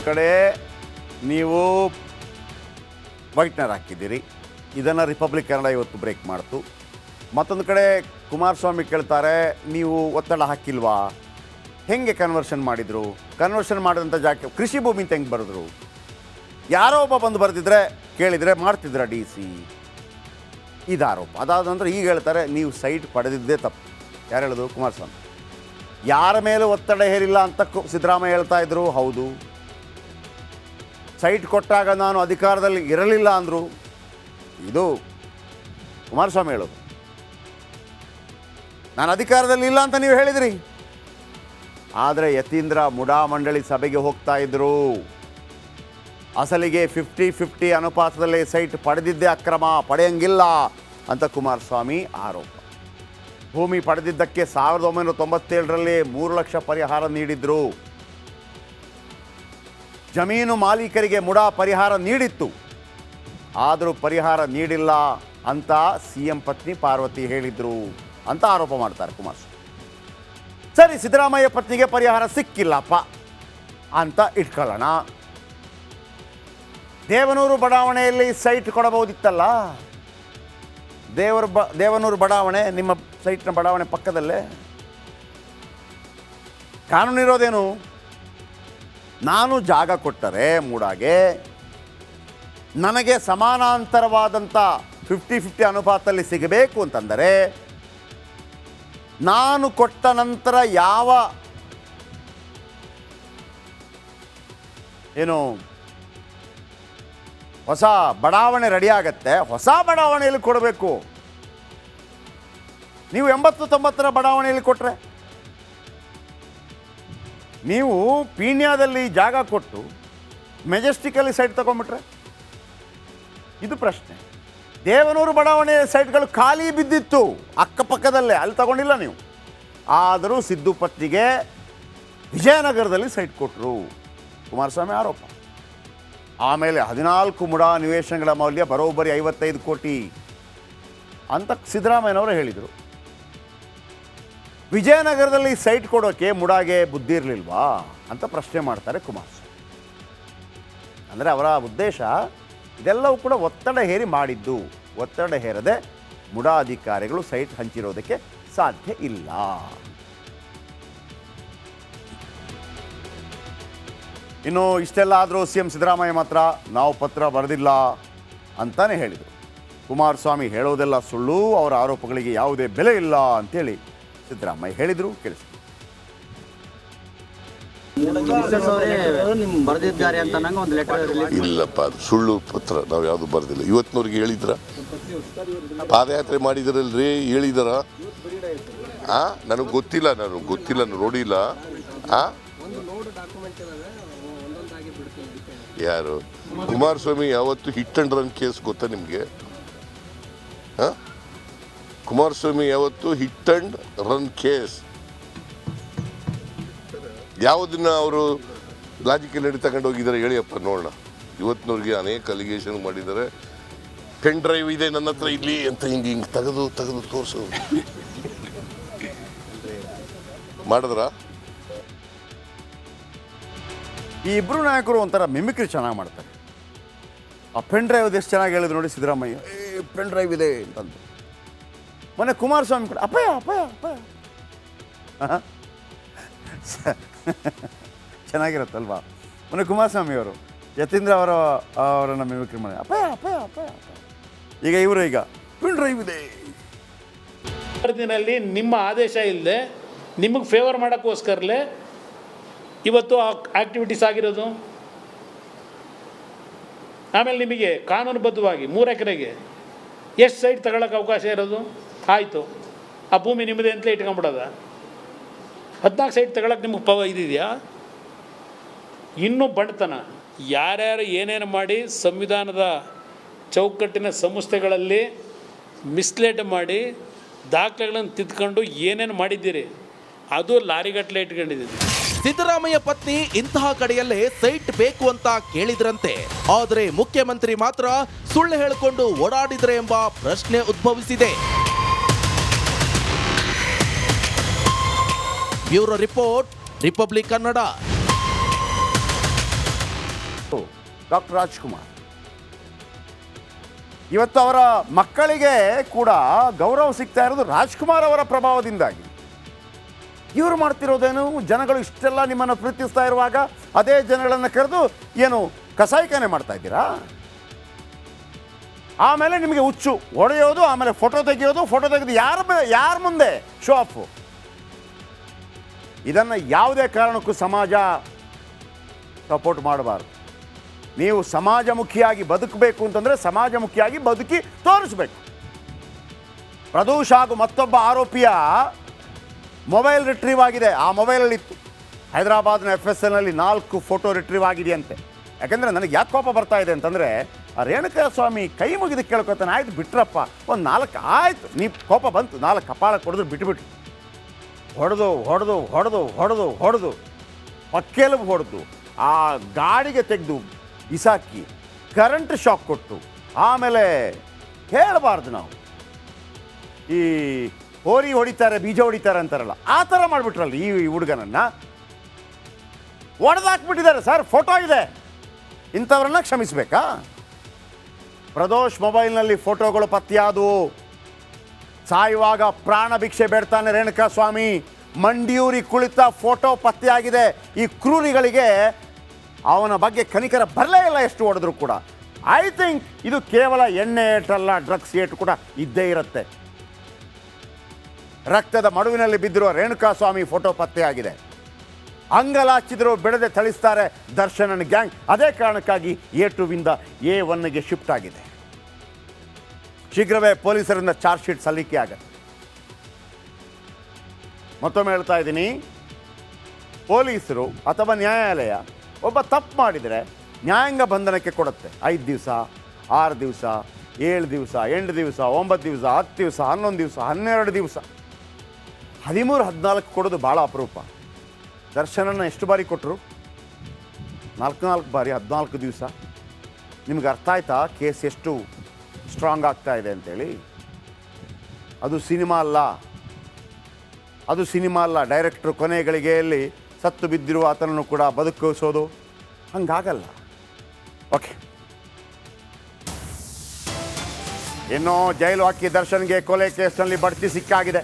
ಕಡೆ ನೀವು ವೈಟ್ನರ್ ಹಾಕಿದ್ದೀರಿ, ಇದನ್ನು ರಿಪಬ್ಲಿಕ್ ಕನ್ನಡ ಇವತ್ತು ಬ್ರೇಕ್ ಮಾಡ್ತು. ಮತ್ತೊಂದು ಕಡೆ ಕುಮಾರಸ್ವಾಮಿ ಕೇಳ್ತಾರೆ ನೀವು ಒತ್ತಡ ಹಾಕಿಲ್ವಾ, ಹೆಂಗೆ ಕನ್ವರ್ಷನ್ ಮಾಡಿದರು, ಕನ್ವರ್ಷನ್ ಮಾಡಿದಂಥ ಜಾಗ ಕೃಷಿ ಭೂಮಿ ಅಂತ ಹೆಂಗೆ ಬರೆದ್ರು, ಯಾರೋ ಒಬ್ಬ ಬಂದು ಬರೆದಿದ್ರೆ ಕೇಳಿದರೆ ಮಾಡ್ತಿದ್ರ ಡಿ ಸಿ, ಇದು ಆರೋಪ. ಅದಾದ ನಂತರ ಈಗ ಹೇಳ್ತಾರೆ ನೀವು ಸೈಟ್ ಪಡೆದಿದ್ದೇ ತಪ್ಪು. ಯಾರು ಹೇಳೋದು? ಕುಮಾರಸ್ವಾಮಿ. ಯಾರ ಮೇಲೂ ಒತ್ತಡ ಹೇರಿಲ್ಲ ಅಂತ ಸಿದ್ದರಾಮಯ್ಯ ಹೇಳ್ತಾ ಇದ್ರು. ಹೌದು. ಸೈಟ್ ಕೊಟ್ಟಾಗ ನಾನು ಅಧಿಕಾರದಲ್ಲಿ ಇರಲಿಲ್ಲ ಅಂದರು. ಇದು ಕುಮಾರಸ್ವಾಮಿ ಹೇಳೋದು. ನಾನು ಅಧಿಕಾರದಲ್ಲಿ ಇಲ್ಲ ಅಂತ ನೀವು ಹೇಳಿದ್ರಿ. ಆದರೆ ಯತೀಂದ್ರ ಮುಡಾ ಮಂಡಳಿ ಸಭೆಗೆ ಹೋಗ್ತಾ ಇದ್ರು. ಅಸಲಿಗೆ 50-50 ಅನುಪಾತದಲ್ಲಿ ಸೈಟ್ ಪಡೆದಿದ್ದೇ ಅಕ್ರಮ, ಪಡೆಯಂಗಿಲ್ಲ ಅಂತ ಕುಮಾರಸ್ವಾಮಿ ಆರೋಪ. ಭೂಮಿ ಪಡೆದಿದ್ದಕ್ಕೆ 1997ರಲ್ಲಿ 3 ಲಕ್ಷ ಪರಿಹಾರ ನೀಡಿದ್ರು. ಜಮೀನು ಮಾಲೀಕರಿಗೆ ಮುಡಾ ಪರಿಹಾರ ನೀಡಿತ್ತು, ಆದರೂ ಪರಿಹಾರ ನೀಡಿಲ್ಲ ಅಂತ CM ಪತ್ನಿ ಪಾರ್ವತಿ ಹೇಳಿದ್ರು ಅಂತ ಆರೋಪ ಮಾಡ್ತಾರೆ ಕುಮಾರಸ್ವಾಮಿ. ಸರಿ, ಸಿದ್ದರಾಮಯ್ಯ ಪತ್ನಿಗೆ ಪರಿಹಾರ ಸಿಕ್ಕಿಲ್ಲಪ್ಪ ಅಂತ ಇಟ್ಕೊಳ್ಳೋಣ. ದೇವನೂರು ಬಡಾವಣೆಯಲ್ಲಿ ಸೈಟ್ ಕೊಡಬಹುದಿತ್ತಲ್ಲ. ದೇವನೂರು ಬಡಾವಣೆ ನಿಮ್ಮ ಸೈಟ್ನ ಬಡಾವಣೆ ಪಕ್ಕದಲ್ಲೇ. ಕಾನೂನು ಇರೋದೇನು? ನಾನು ಜಾಗ ಕೊಟ್ಟರೆ ಮೂಡಾಗೆ ನನಗೆ ಸಮಾನಾಂತರವಾದಂಥ 50-50 ಅನುಪಾತದಲ್ಲಿ ಸಿಗಬೇಕು ಅಂತಂದರೆ ನಾನು ಕೊಟ್ಟ ನಂತರ ಯಾವ ಏನು ಹೊಸ ಬಡಾವಣೆ ರೆಡಿ ಆಗತ್ತೆ, ಹೊಸ ಬಡಾವಣೆಯಲ್ಲಿ ಕೊಡಬೇಕು. ನೀವು 80-90ರ ಬಡಾವಣೆಯಲ್ಲಿ ಕೊಟ್ಟರೆ, ನೀವು ಪೀಣ್ಯದಲ್ಲಿ ಜಾಗ ಕೊಟ್ಟು ಮೆಜೆಸ್ಟಿಕಲ್ಲಿ ಸೈಟ್ ತಗೊಂಡ್ಬಿಟ್ರೆ, ಇದು ಪ್ರಶ್ನೆ. ದೇವನೂರು ಬಡಾವಣೆ ಸೈಟ್ಗಳು ಖಾಲಿ ಬಿದ್ದಿತ್ತು ಅಕ್ಕಪಕ್ಕದಲ್ಲೇ, ಅಲ್ಲಿ ತಗೊಂಡಿಲ್ಲ ನೀವು. ಆದರೂ ಸಿದ್ದು ಪತ್ನಿಗೆ ವಿಜಯನಗರದಲ್ಲಿ ಸೈಟ್ ಕೊಟ್ಟರು, ಕುಮಾರಸ್ವಾಮಿ ಆರೋಪ. ಆಮೇಲೆ 14 ಮುಡಾ ನಿವೇಶನಗಳ ಮೌಲ್ಯ ಬರೋಬ್ಬರಿ 55 ಕೋಟಿ ಅಂತ ಸಿದ್ದರಾಮಯ್ಯನವರು ಹೇಳಿದರು. ವಿಜಯನಗರದಲ್ಲಿ ಸೈಟ್ ಕೊಡೋಕ್ಕೆ ಮುಡಾಗೆ ಬುದ್ಧಿ ಇರಲಿಲ್ವಾ ಅಂತ ಪ್ರಶ್ನೆ ಮಾಡ್ತಾರೆ ಕುಮಾರಸ್ವಾಮಿ. ಅಂದರೆ ಅವರ ಉದ್ದೇಶ ಇದೆಲ್ಲವೂ ಕೂಡ ಒತ್ತಡ ಹೇರಿ ಮಾಡಿದ್ದು. ಒತ್ತಡ ಹೇರದೆ ಮುಡಾ ಅಧಿಕಾರಿಗಳು ಸೈಟ್ ಹಂಚಿರೋದಕ್ಕೆ ಸಾಧ್ಯ ಇಲ್ಲ. ಇನ್ನು ಇಷ್ಟೆಲ್ಲ ಆದರೂ CM ಸಿದ್ದರಾಮಯ್ಯ ಮಾತ್ರ ನಾವು ಪತ್ರ ಬರೆದಿಲ್ಲ ಅಂತಾನೆ ಹೇಳಿದರು. ಕುಮಾರಸ್ವಾಮಿ ಹೇಳೋದೆಲ್ಲ ಸುಳ್ಳು, ಅವರ ಆರೋಪಗಳಿಗೆ ಯಾವುದೇ ಬೆಲೆ ಇಲ್ಲ ಅಂತೇಳಿ ಸಿದ್ದರಾಮಯ್ಯ ಹೇಳಿದರು. ಕೇಳಿಸ್ತೀವಿ. ಇಲ್ಲಪ್ಪ, ಅದು ಸುಳ್ಳು ಪತ್ರ, ನಾವು ಯಾವುದು ಬರೆದಿಲ್ಲ. ಇವತ್ತಿನವ್ರಿಗೆ ಹೇಳಿದ್ರ? ಪಾದಯಾತ್ರೆ ಮಾಡಿದ್ರಲ್ರಿ, ಹೇಳಿದಾರ? ನನಗೆ ಗೊತ್ತಿಲ್ಲ, ನೋಡಿಲ್ಲ. ಯಾರು? ಕುಮಾರಸ್ವಾಮಿ ಯಾವತ್ತು ಹಿಟ್ ಅಂಡ್ ರನ್ ಕೇಸ್ ಗೊತ್ತಾ ನಿಮಗೆ? ಕುಮಾರಸ್ವಾಮಿ ಯಾವತ್ತು ಹಿಟ್ ಅಂಡ್ ರನ್ ಕೇಸ್ ಯಾವುದನ್ನ ಅವರು ಲಾಜಿಕಲ್ ನಡಿ ತಗೊಂಡು ಹೋಗಿದ್ದಾರೆ ಹೇಳಿಯಪ್ಪ ನೋಡೋಣ. ಇವತ್ತಿನವ್ರಿಗೆ ಅನೇಕ ಅಲಿಗೇಷನ್ ಮಾಡಿದ್ದಾರೆ. ಪೆನ್ ಡ್ರೈವ್ ಇದೆ ನನ್ನ ಹತ್ರ ಇಲ್ಲಿ ಅಂತ ಹಿಂಗೆ ತೆಗೆದು ತೋರಿಸೋದು ಮಾಡಿದ್ರ? ಈ ಇಬ್ಬರು ನಾಯಕರು ಒಂಥರ ಮಿಮಿಕ್ರಿ ಚೆನ್ನಾಗಿ ಮಾಡ್ತಾರೆ. ಆ ಪೆನ್ ಡ್ರೈವ್ ಎಷ್ಟು ಚೆನ್ನಾಗಿ ಹೇಳಿದ್ರು ನೋಡಿ ಸಿದ್ದರಾಮಯ್ಯ, ಪೆನ್ ಡ್ರೈವ್ ಇದೆ ಅಂತಂದು. ಮೊನ್ನೆ ಕುಮಾರಸ್ವಾಮಿ ಕೂಡ ಅಪ್ಪಯ್ಯ ಚೆನ್ನಾಗಿರುತ್ತಲ್ವಾ? ಮೊನ್ನೆ ಕುಮಾರಸ್ವಾಮಿ ಅವರು ಯತೀಂದ್ರ ಅವರನ್ನು ಮಿಮಿಕ್ರಿ ಮಾಡಿ ಅಪ್ಪಯ್ಯ. ಈಗ ಈಗ ಪೆನ್ ಡ್ರೈವ್ ಇದೆ. ದಿನಲ್ಲಿ ನಿಮ್ಮ ಆದೇಶ ಇಲ್ಲದೆ ನಿಮಗೆ ಫೇವರ್ ಮಾಡೋಕ್ಕೋಸ್ಕರಲೇ ಇವತ್ತು ಆಕ್ಟಿವಿಟೀಸ್ ಆಗಿರೋದು. ಆಮೇಲೆ ನಿಮಗೆ ಕಾನೂನುಬದ್ಧವಾಗಿ 3 ಎಕರೆಗೆ ಎಷ್ಟು ಸೈಟ್ ತಗೊಳ್ಳೋಕೆ ಅವಕಾಶ ಇರೋದು? ಆಯಿತು, ಆ ಭೂಮಿ ನಿಮ್ಮದೇ ಅಂತಲೇ ಇಟ್ಕೊಂಬಿಡೋದ? 14 ಸೈಟ್ ತಗೊಳ್ಳೋಕೆ ನಿಮಗೆ ಇದೆಯಾ? ಇನ್ನೂ ಬಡತನ. ಯಾರ್ಯಾರು ಏನೇನು ಮಾಡಿ ಸಂವಿಧಾನದ ಚೌಕಟ್ಟಿನ ಸಂಸ್ಥೆಗಳಲ್ಲಿ ಮಿಸ್ಲೇಟ್ ಮಾಡಿ ದಾಖಲೆಗಳನ್ನು ತಿದ್ಕೊಂಡು ಏನೇನು ಮಾಡಿದ್ದೀರಿ, ಅದು ಲಾರಿಗಟ್ಟಲೆ ಇಟ್ಕೊಂಡಿದ್ದೀರಿ. ಸಿದ್ದರಾಮಯ್ಯ ಪತ್ನಿ ಇಂತಹ ಕಡೆಯಲ್ಲೇ ಸೈಟ್ ಬೇಕು ಅಂತ ಕೇಳಿದ್ರಂತೆ. ಆದರೆ ಮುಖ್ಯಮಂತ್ರಿ ಮಾತ್ರ ಸುಳ್ಳು ಹೇಳಿಕೊಂಡು ಓಡಾಡಿದ್ರೆ ಎಂಬ ಪ್ರಶ್ನೆ ಉದ್ಭವಿಸಿದೆ. Bureau report, Republic Kannada. Doctor Rajkumar. ಇವತ್ತು ಅವರ ಮಕ್ಕಳಿಗೆ ಕೂಡ ಗೌರವ ಸಿಗ್ತಾ ಇರೋದು ರಾಜ್ಕುಮಾರ್ ಅವರ ಪ್ರಭಾವದಿಂದಾಗಿ. ಇವರು ಮಾಡ್ತಿರೋದೇನು, ಜನಗಳು ಇಷ್ಟೆಲ್ಲ ನಿಮ್ಮನ್ನು ಪ್ರೀತಿಸ್ತಾ ಇರುವಾಗ ಅದೇ ಜನಗಳನ್ನು ಕರೆದು ಏನು ಕಸಾಯಿಖಾನೆ ಮಾಡ್ತಾ ಇದ್ದೀರಾ? ಆಮೇಲೆ ನಿಮಗೆ ಹುಚ್ಚು ಹೊಡೆಯೋದು, ಆಮೇಲೆ ಫೋಟೋ ತೆಗೆದು ಯಾರ ಮುಂದೆ ಶೋ ಆಫ್. ಇದನ್ನು ಯಾವುದೇ ಕಾರಣಕ್ಕೂ ಸಮಾಜ ಸಪೋರ್ಟ್ ಮಾಡಬಾರ್ದು. ನೀವು ಸಮಾಜಮುಖಿಯಾಗಿ ಬದುಕಬೇಕು ಅಂತಂದರೆ ಸಮಾಜಮುಖಿಯಾಗಿ ಬದುಕಿ ತೋರಿಸ್ಬೇಕು. ಪ್ರದೋಷ್ ಹಾಗೂ ಮತ್ತೊಬ್ಬ ಆರೋಪಿಯ ಮೊಬೈಲ್ ರಿಟ್ರೀವ್ ಆಗಿದೆ. ಆ ಮೊಬೈಲಲ್ಲಿತ್ತು ಹೈದರಾಬಾದ್ನ FSLನಲ್ಲಿ 4 ಫೋಟೋ ರಿಟ್ರೀವ್ ಆಗಿದೆಯಂತೆ. ಯಾಕೆಂದರೆ ನನಗೆ ಯಾಕೆ ಕೋಪ ಬರ್ತಾ ಇದೆ ಅಂತಂದರೆ, ಆ ರೇಣುಕಾ ಸ್ವಾಮಿ ಕೈ ಮುಗಿದು ಕೇಳ್ಕೊತಾನೆ, ಆಯ್ತು ಬಿಟ್ರಪ್ಪ, ಒಂದು 4 ಆಯಿತು, ನೀವು ಕೋಪ ಬಂತು, 4 ಕಪಾಳ ಕೊಡಿದ್ರು ಬಿಟ್ಟುಬಿಟ್ಟು ಹೊಡೆದು ಪಕ್ಕೆಲುಬು ಹೊಡೆದು ಆ ಗಾಡಿಗೆ ತೆಗೆದು ಬಿಸಾಕಿ ಕರೆಂಟ್ ಶಾಕ್ ಕೊಟ್ಟು, ಆಮೇಲೆ ಹೇಳಬಾರ್ದು ನಾವು ಈ ಹೋರಿ ಹೊಡಿತಾರೆ ಬೀಜ ಹೊಡಿತಾರೆ ಅಂತಾರಲ್ಲ, ಆ ಥರ ಮಾಡಿಬಿಟ್ರಲ್ಲ ಈ ಹುಡುಗನನ್ನು ಹೊಡೆದಾಕ್ಬಿಟ್ಟಿದ್ದಾರೆ ಸರ್. ಫೋಟೋ ಇದೆ. ಇಂಥವ್ರನ್ನ ಕ್ಷಮಿಸಬೇಕಾ? ಪ್ರದೋಷ್ ಮೊಬೈಲ್ನಲ್ಲಿ ಫೋಟೋಗಳು ಪತ್ತೆಯಾದವು. ಸಾಯುವಾಗ ಪ್ರಾಣ ಭಿಕ್ಷೆ ಬೇಡ್ತಾನೆ ರೇಣುಕಾ ಸ್ವಾಮಿ, ಮಂಡಿಯೂರಿ ಕುಳಿತ ಫೋಟೋ ಪತ್ತೆಯಾಗಿದೆ. ಈ ಕ್ರೂರಿಗಳಿಗೆ ಅವನ ಬಗ್ಗೆ ಕನಿಕರ ಬರಲೇ ಇಲ್ಲ, ಎಷ್ಟು ಹೊಡೆದ್ರು ಕೂಡ. ಐ ಥಿಂಕ್ ಇದು ಕೇವಲ ಎಣ್ಣೆ ಏಟಲ್ಲ, ಡ್ರಗ್ಸ್ ಏಟು ಕೂಡ ಇದ್ದೇ ಇರುತ್ತೆ. ರಕ್ತದ ಮಡುವಿನಲ್ಲಿ ಬಿದ್ದಿರುವ ರೇಣುಕಾ ಸ್ವಾಮಿ ಫೋಟೋ ಪತ್ತೆಯಾಗಿದೆ. ಅಂಗಲಾಚಿದ್ರು ಬಿಡದೆ ಥಳಿಸ್ತಾರೆ ದರ್ಶನನ್ ಗ್ಯಾಂಗ್. ಅದೇ ಕಾರಣಕ್ಕಾಗಿ A2ವಿಂದ A1ಗೆ ಶಿಫ್ಟ್ ಆಗಿದೆ. ಶೀಘ್ರವೇ ಪೊಲೀಸರಿಂದ ಚಾರ್ಜ್ ಶೀಟ್ ಸಲ್ಲಿಕೆ ಆಗುತ್ತೆ. ಮತ್ತೊಮ್ಮೆ ಹೇಳ್ತಾ ಇದ್ದೀನಿ, ಪೊಲೀಸರು ಅಥವಾ ನ್ಯಾಯಾಲಯ ಒಬ್ಬ ತಪ್ಪು ಮಾಡಿದರೆ ನ್ಯಾಯಾಂಗ ಬಂಧನಕ್ಕೆ ಕೊಡುತ್ತೆ. 5 ದಿವಸ, 6 ದಿವಸ, 7 ದಿವಸ, 8 ದಿವಸ, 9 ದಿವಸ, 10 ದಿವಸ, 11 ದಿವಸ, 12 ದಿವಸ, 13, 14 ಕೊಡೋದು ಭಾಳ ಅಪರೂಪ. ದರ್ಶನನ್ನು ಎಷ್ಟು ಬಾರಿ ಕೊಟ್ಟರು? 4 ಬಾರಿ, 14 ದಿವಸ. ನಿಮ್ಗೆ ಅರ್ಥ ಆಯ್ತಾ ಕೇಸ್ ಎಷ್ಟು ಸ್ಟ್ರಾಂಗ್ ಆಗ್ತಾ ಇದೆ ಅಂತೇಳಿ? ಅದು ಸಿನಿಮಾ ಅಲ್ಲ. ಡೈರೆಕ್ಟ್ರು ಕೊನೆ ಗಳಿಗೆಯಲ್ಲಿ ಸತ್ತು ಬಿದ್ದಿರುವ ಆತನನ್ನು ಕೂಡ ಬದುಕಿಸೋದು ಹಂಗಾಗಲ್ಲ. ಓಕೆ, ಇನ್ನು ಜೈಲು ಹಾಕಿ ದರ್ಶನ್ಗೆ ಕೊಲೆ ಕೇಸ್ನಲ್ಲಿ ಬಡ್ತಿ ಸಿಕ್ಕಾಗಿದೆ.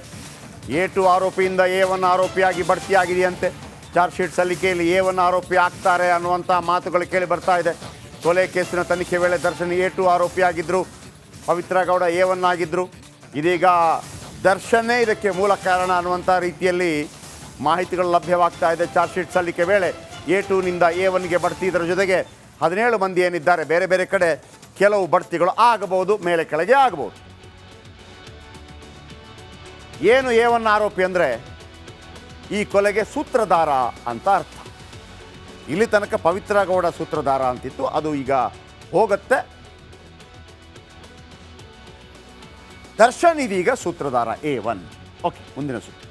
A2 ಆರೋಪಿಯಿಂದ A1 ಆರೋಪಿಯಾಗಿ ಬಡ್ತಿಯಾಗಿದೆಯಂತೆ. Charge sheet ಸಲ್ಲಿಕೆಯಲ್ಲಿ A1 ಆರೋಪಿ ಆಗ್ತಾರೆ ಅನ್ನುವಂಥ ಮಾತುಗಳು ಕೇಳಿ ಬರ್ತಾ ಇದೆ. ಕೊಲೆ ಕೇಸಿನ ತನಿಖೆ ವೇಳೆ ದರ್ಶನ್ A2 ಆರೋಪಿಯಾಗಿದ್ದರು, ಪವಿತ್ರ ಗೌಡ A1 ಆಗಿದ್ದರು. ಇದೀಗ ದರ್ಶನ್ನೇ ಇದಕ್ಕೆ ಮೂಲ ಕಾರಣ ಅನ್ನುವಂಥ ರೀತಿಯಲ್ಲಿ ಮಾಹಿತಿಗಳು ಲಭ್ಯವಾಗ್ತಾ ಇದೆ. ಚಾರ್ಜ್ ಶೀಟ್ ಸಲ್ಲಿಕೆ ವೇಳೆ A2ನಿಂದ A1ಗೆ ಬಡ್ತಿ, ಇದರ ಜೊತೆಗೆ 17 ಮಂದಿ ಏನಿದ್ದಾರೆ ಬೇರೆ ಬೇರೆ ಕಡೆ ಕೆಲವು ಬಡ್ತಿಗಳು ಆಗಬಹುದು, ಮೇಲೆ ಕೆಳಗೆ ಆಗಬಹುದು. ಏನು A1 ಆರೋಪಿ ಅಂದರೆ ಈ ಕೊಲೆಗೆ ಸೂತ್ರಧಾರ ಅಂತ ಅರ್ಥ. ಇಲ್ಲಿ ತನಕ ಪವಿತ್ರ ಗೌಡ ಸೂತ್ರಧಾರ ಅಂತಿತ್ತು, ಅದು ಈಗ ಹೋಗುತ್ತೆ. ದರ್ಶನ್ ಇದೀಗ ಸೂತ್ರಧಾರ A1. ಓಕೆ, ಮುಂದಿನ ಸುದ್ದಿ.